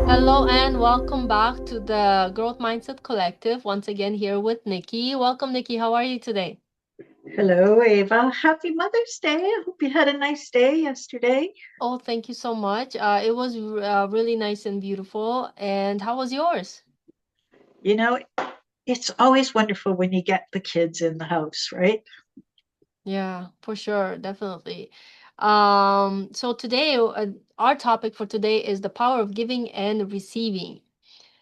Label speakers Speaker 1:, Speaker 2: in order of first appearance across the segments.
Speaker 1: Hello and welcome back to the Growth Mindset Collective. Once again, here with Nikki. Welcome, Nikki. How are you today?
Speaker 2: Hello, Ava. Happy Mother's Day. I hope you had a nice day yesterday.
Speaker 1: Oh, thank you so much. It was really nice and beautiful. And how was yours?
Speaker 2: You know, it's always wonderful when you get the kids in the house, right?
Speaker 1: Yeah, for sure, definitely. So today, our topic for today is the power of giving and receiving.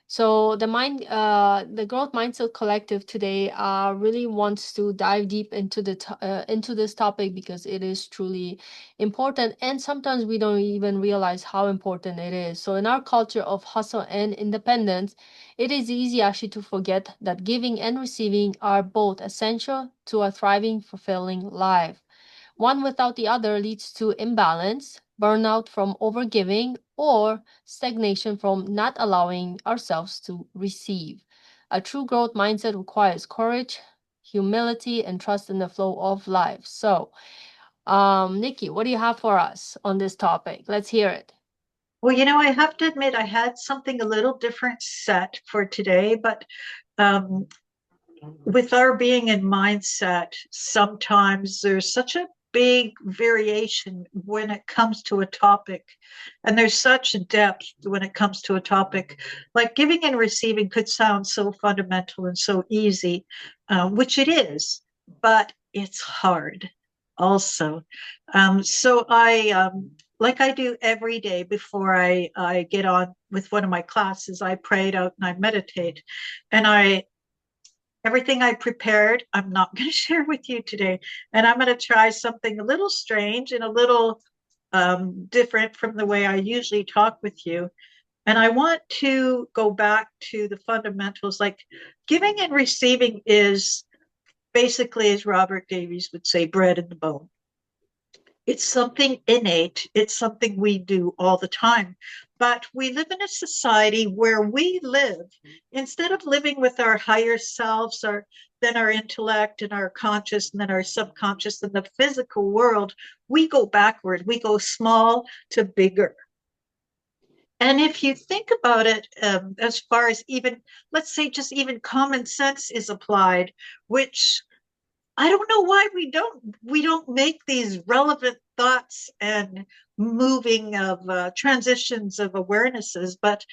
Speaker 1: So the Growth Mindset Collective today really wants to dive deep into into this topic because it is truly important, and sometimes we don't even realize how important it is. So in our culture of hustle and independence, it is easy actually to forget that giving and receiving are both essential to a thriving, fulfilling life. One without the other leads to imbalance, burnout from overgiving, or stagnation from not allowing ourselves to receive. A true growth mindset requires courage, humility, and trust in the flow of life. So, Nikki, what do you have for us on this topic? Let's hear it.
Speaker 2: Well, I have to admit I had something a little different set for today, but um, with our being in mindset, sometimes there's such a big variation when it comes to a topic. And there's such depth when it comes to a topic. Like giving and receiving could sound so fundamental and so easy, which it is, but it's hard also. Like I do every day before I get on with one of my classes, I pray it out and I meditate. And everything I prepared, I'm not going to share with you today. And I'm going to try something a little strange and a little different from the way I usually talk with you. And I want to go back to the fundamentals. Like giving and receiving is basically, as Robert Davies would say, bread in the bone. It's something innate. It's something we do all the time. But we live in a society where we live, instead of living with our higher selves, then our intellect and our conscious, and then our subconscious and the physical world, we go backward. We go small to bigger. And if you think about it, as far as even, let's say, just even common sense is applied, which I don't know why we don't make these relevant thoughts and moving of transitions of awarenesses, but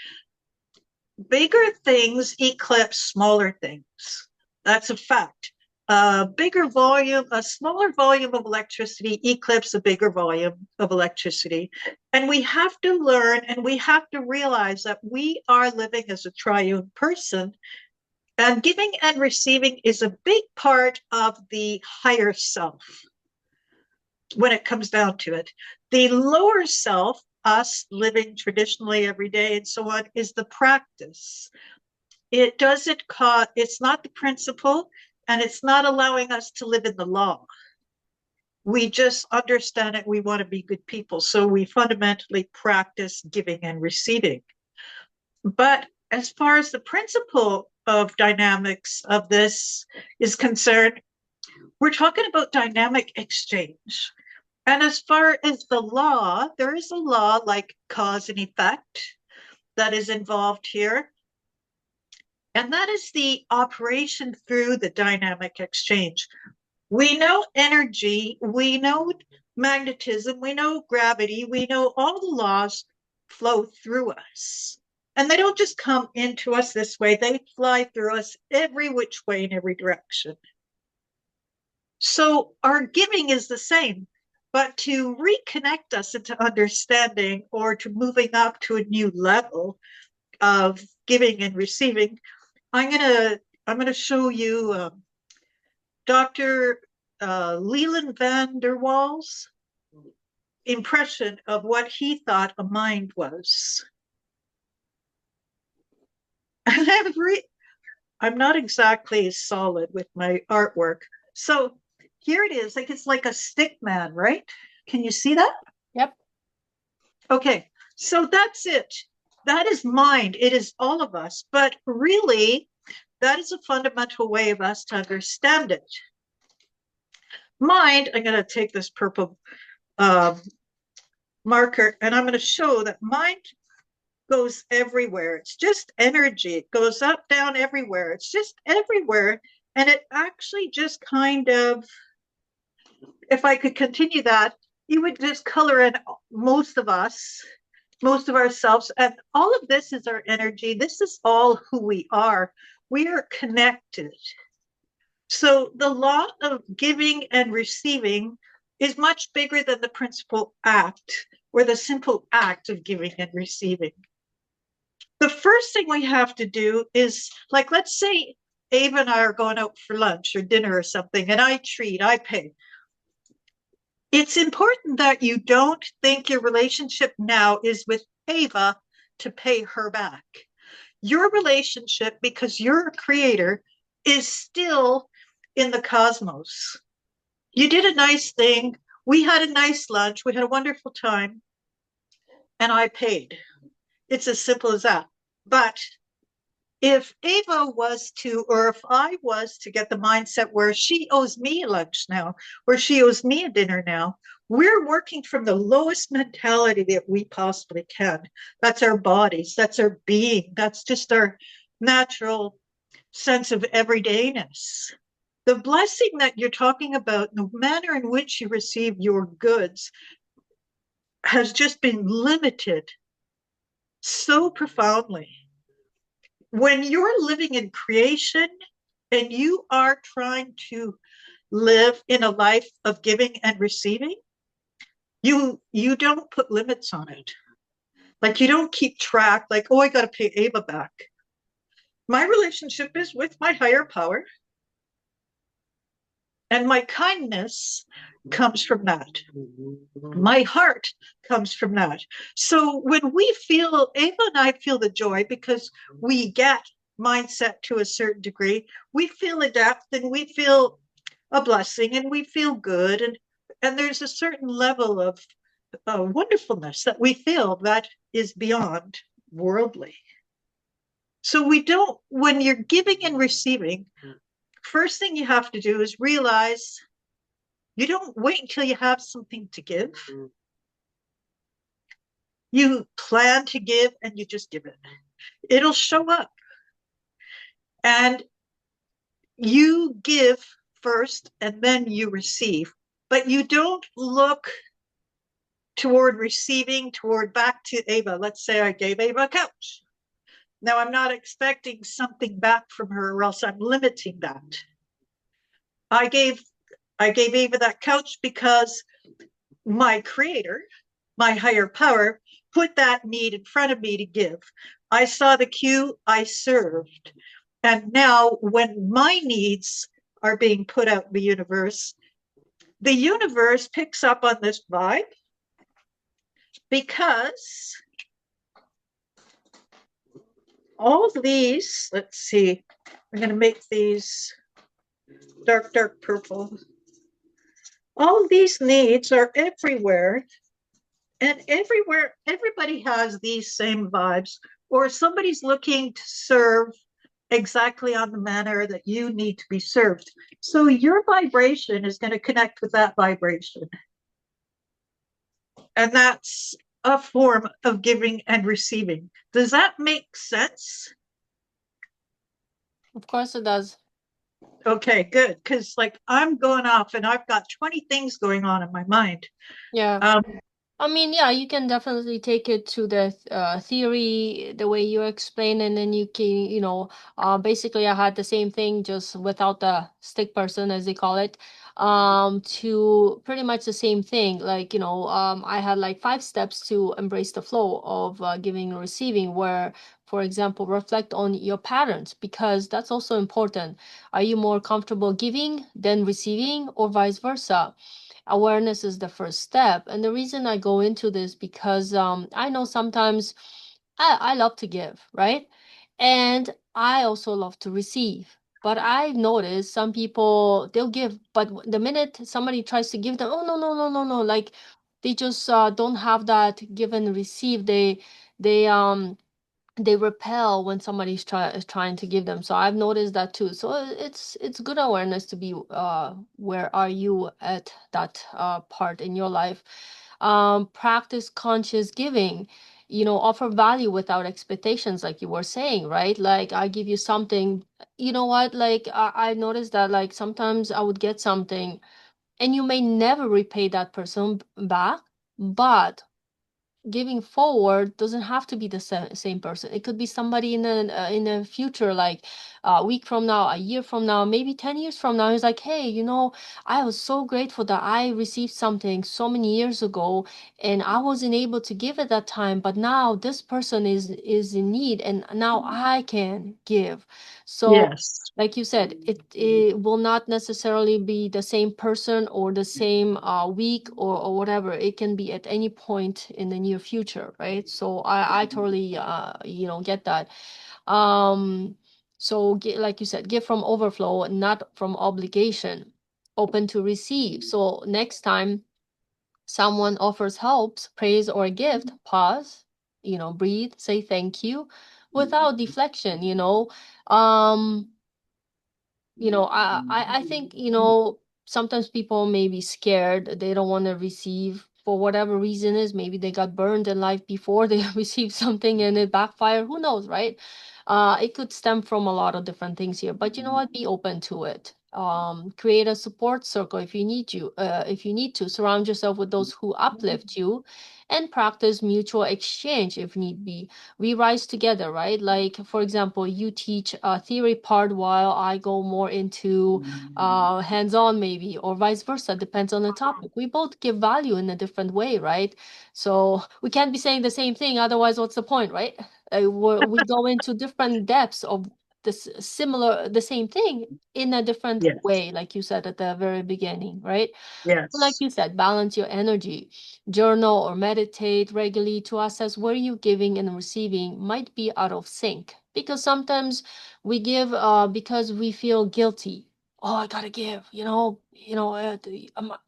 Speaker 2: bigger things eclipse smaller things. That's a fact. A smaller volume of electricity eclipses a bigger volume of electricity. And we have to learn and we have to realize that we are living as a triune person, and giving and receiving is a big part of the higher self when it comes down to it. The lower self, us living traditionally every day and so on, is the practice. It doesn't cause, it's not the principle, and it's not allowing us to live in the law. We just understand it. We want to be good people. So we fundamentally practice giving and receiving. But as far as the principle of dynamics of this is concerned, we're talking about dynamic exchange. And as far as the law, there is a law like cause and effect that is involved here. And that is the operation through the dynamic exchange. We know energy, we know magnetism, we know gravity, we know all the laws flow through us. And they don't just come into us this way, they fly through us every which way in every direction. So our giving is the same, but to reconnect us into understanding or to moving up to a new level of giving and receiving, I'm gonna show you Dr. Leland van der Waals' impression of what he thought a mind was. I'm not exactly solid with my artwork. So here it is, like it's like a stick man, right? Can you see that?
Speaker 1: Yep.
Speaker 2: Okay, so that's it. That is mind. It is all of us. But really, that is a fundamental way of us to understand it. Mind, I'm going to take this purple uh, marker and I'm going to show that mind goes everywhere. It's just energy. It goes up, down, everywhere. It's just everywhere. And it actually just kind of, if I could continue that, you would just color in most of us, most of ourselves. And all of this is our energy. This is all who we are. We are connected. So the law of giving and receiving is much bigger than the principal act or the simple act of giving and receiving. The first thing we have to do is, like, let's say Ava and I are going out for lunch or dinner or something, and I pay. It's important that you don't think your relationship now is with Ava to pay her back. Your relationship, because you're a creator, is still in the cosmos. You did a nice thing. We had a nice lunch. We had a wonderful time, and I paid. It's as simple as that. But if Ava was to, or if I was to get the mindset where she owes me a lunch now, or she owes me a dinner now, we're working from the lowest mentality that we possibly can. That's our bodies, that's our being, that's just our natural sense of everydayness. The blessing that you're talking about, the manner in which you receive your goods, has just been limited so profoundly. When you're living in creation and you are trying to live in a life of giving and receiving, you don't put limits on it. Like you don't keep track, like, oh, I got to pay Ava back. My relationship is with my higher power, and my kindness comes from that. My heart comes from that. So when we feel, Ava and I feel the joy because we get mindset to a certain degree, we feel a depth and we feel a blessing and we feel good. And there's a certain level of wonderfulness that we feel that is beyond worldly. So we don't, when you're giving and receiving, first thing you have to do is realize you don't wait until you have something to give. You plan to give and you just give it. It'll show up. And you give first and then you receive. But you don't look toward receiving, toward back to Ava. Let's say I gave Ava a couch. Now I'm not expecting something back from her, or else I'm limiting that. I gave Ava that couch because my creator, my higher power, put that need in front of me to give. I saw the cue, I served. And now, when my needs are being put out in the universe picks up on this vibe because all of these, let's see, I'm going to make these dark, dark purple. All of these needs are everywhere. And everywhere, everybody has these same vibes, or somebody's looking to serve exactly on the manner that you need to be served. So your vibration is going to connect with that vibration. And that's a form of giving and receiving. Does that make sense?
Speaker 1: Of course it does.
Speaker 2: Okay, good. Because like I'm going off and I've got 20 things going on in my mind.
Speaker 1: Yeah.
Speaker 2: Um,
Speaker 1: I mean, yeah, you can definitely take it to the theory, the way you explain, and then you can, basically I had the same thing, just without the stick person, as they call it, to pretty much the same thing. Like, I had like 5 steps to embrace the flow of giving and receiving, where, for example, reflect on your patterns, because that's also important. Are you more comfortable giving than receiving, or vice versa? Awareness is the first step. And the reason I go into this, because I know sometimes I love to give, right? And I also love to receive. But I've noticed some people, they'll give, but the minute somebody tries to give them, oh, no, no, no, no, no, like they just don't have that give and receive. They they repel when somebody's trying to give them. So I've noticed that too. So it's good awareness to be where are you at that part in your life. Practice conscious giving, offer value without expectations, like you were saying, right? Like, I give you something, you know what, like I noticed that, like, sometimes I would get something and you may never repay that person back, but giving forward doesn't have to be the same person. It could be somebody in a future, like a week from now, a year from now, maybe 10 years from now. He's like, hey, I was so grateful that I received something so many years ago and I wasn't able to give at that time, but now this person is in need and now I can give. So,
Speaker 2: Yes.
Speaker 1: like you said, it will not necessarily be the same person or the same week or whatever. It can be at any point in the near future, right? So I totally get that. Um, so like you said, give from overflow, not from obligation, open to receive. So next time someone offers helps, praise, or a gift, pause, breathe, say thank you without deflection. Um I think, sometimes people may be scared. They don't want to receive for whatever reason is. Maybe they got burned in life before they received something and it backfired. Who knows, right? It could stem from a lot of different things here, but you know what? Be open to it. Create a support circle if you need to. Surround yourself with those who uplift you and practice mutual exchange if need be. We rise together, right? Like, for example, you teach a theory part while I go more into hands-on, maybe, or vice versa. Depends on the topic. We both give value in a different way, right? So we can't be saying the same thing. Otherwise, what's the point, right? We go into different depths of the same thing in a different
Speaker 2: Yes.
Speaker 1: way, like you said at the very beginning, right? Like
Speaker 2: Yes.
Speaker 1: you said, balance your energy. Journal or meditate regularly to assess where you giving and receiving might be out of sync. Because sometimes we give because we feel guilty. Oh, I gotta give.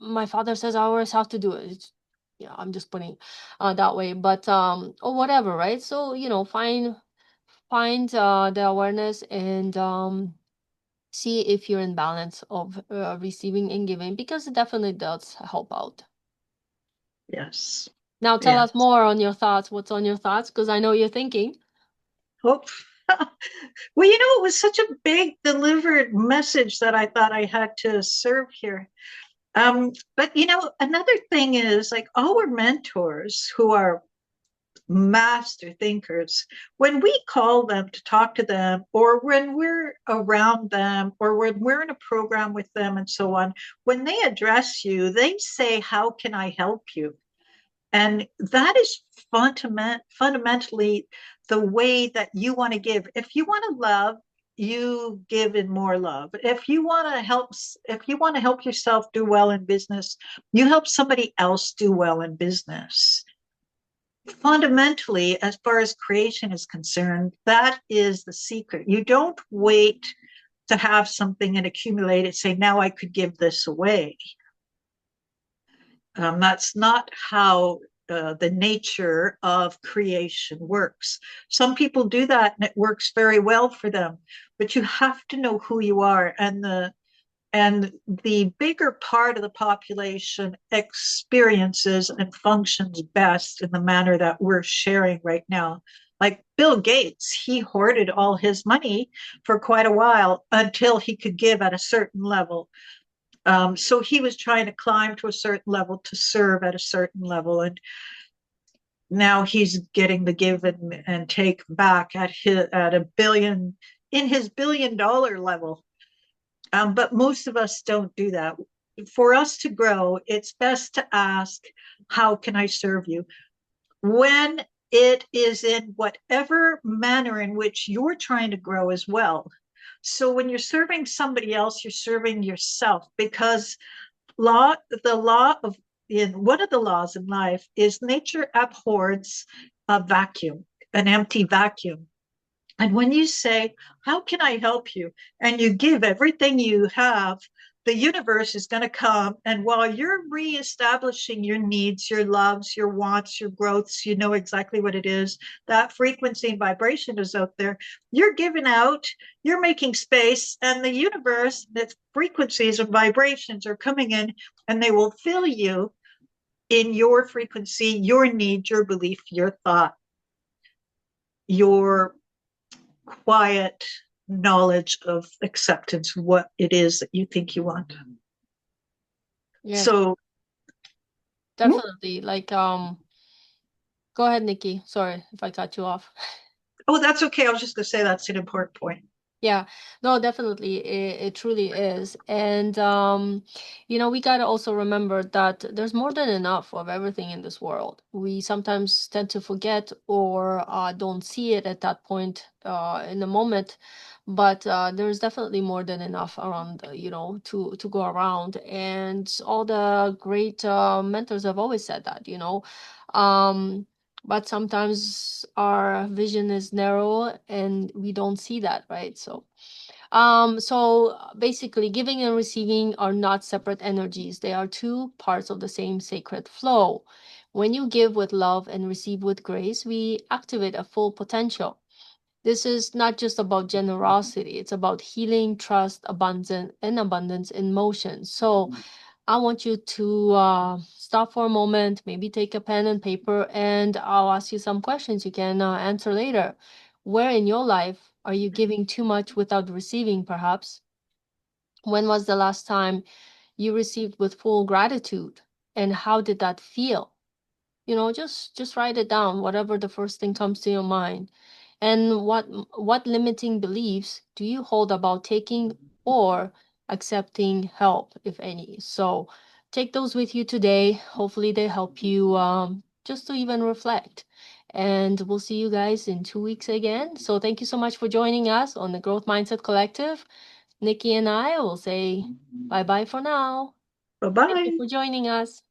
Speaker 1: My father says I always have to do it. Yeah, I'm just putting that way, but or whatever, right? So find the awareness and see if you're in balance of receiving and giving, because it definitely does help out.
Speaker 2: Yes.
Speaker 1: Now tell
Speaker 2: Yes.
Speaker 1: us more on your thoughts. What's on your thoughts? Because I know you're thinking.
Speaker 2: Hope. Well, it was such a big delivered message that I thought I had to serve here. But another thing is, like, our mentors who are master thinkers, when we call them to talk to them, or when we're around them, or when we're in a program with them and so on, when they address you, they say, how can I help you? And that is fundamentally the way that you want to give. If you want to love, you give in more love. If you want to help yourself do well in business, you help somebody else do well in business. Fundamentally, as far as creation is concerned, that is the secret. You don't wait to have something and accumulate it, say, now I could give this away. That's not how the nature of creation works. Some people do that and it works very well for them, but you have to know who you are, and the bigger part of the population experiences and functions best in the manner that we're sharing right now. Like Bill Gates, he hoarded all his money for quite a while until he could give at a certain level. So he was trying to climb to a certain level to serve at a certain level, and now he's getting the give and take back at a billion, in his $1 billion level. But most of us don't do that. For us to grow, it's best to ask, how can I serve you? When it is in whatever manner in which you're trying to grow as well. So when you're serving somebody else, you're serving yourself, because the law of in one of the laws in life is nature abhors a vacuum, an empty vacuum. And when you say, how can I help you? And you give everything you have, the universe is going to come, and while you're reestablishing your needs, your loves, your wants, your growths, you know exactly what it is, that frequency and vibration is out there, you're giving out, you're making space, and the universe, its frequencies and vibrations are coming in, and they will fill you in your frequency, your need, your belief, your thought, your quiet knowledge of acceptance, what it is that you think you want.
Speaker 1: Yes,
Speaker 2: So,
Speaker 1: definitely. Like, go ahead, Nikki. Sorry if I cut you off.
Speaker 2: oh, that's okay. I was just going to say that's an important point.
Speaker 1: Yeah, no, definitely, it truly is. And we got to also remember that there's more than enough of everything in this world. We sometimes tend to forget or don't see it at that point in the moment, but there's definitely more than enough around, to go around. And all the great mentors have always said that, Um, but sometimes our vision is narrow and we don't see that, right? So basically giving and receiving are not separate energies. They are two parts of the same sacred flow. When you give with love and receive with grace, we activate a full potential. This is not just about generosity, it's about healing, trust, abundance in motion. So I want you to stop for a moment, maybe take a pen and paper, and I'll ask you some questions you can answer later. Where in your life are you giving too much without receiving, perhaps? When was the last time you received with full gratitude? And how did that feel? Just write it down, whatever the first thing comes to your mind. And what limiting beliefs do you hold about taking or accepting help, if any? So take those with you today. Hopefully they help you just to even reflect. And we'll see you guys in 2 weeks again. So thank you so much for joining us on the Growth Mindset Collective. Nikki and I will say bye bye for now.
Speaker 2: Bye
Speaker 1: Thank you
Speaker 2: bye.
Speaker 1: for joining us.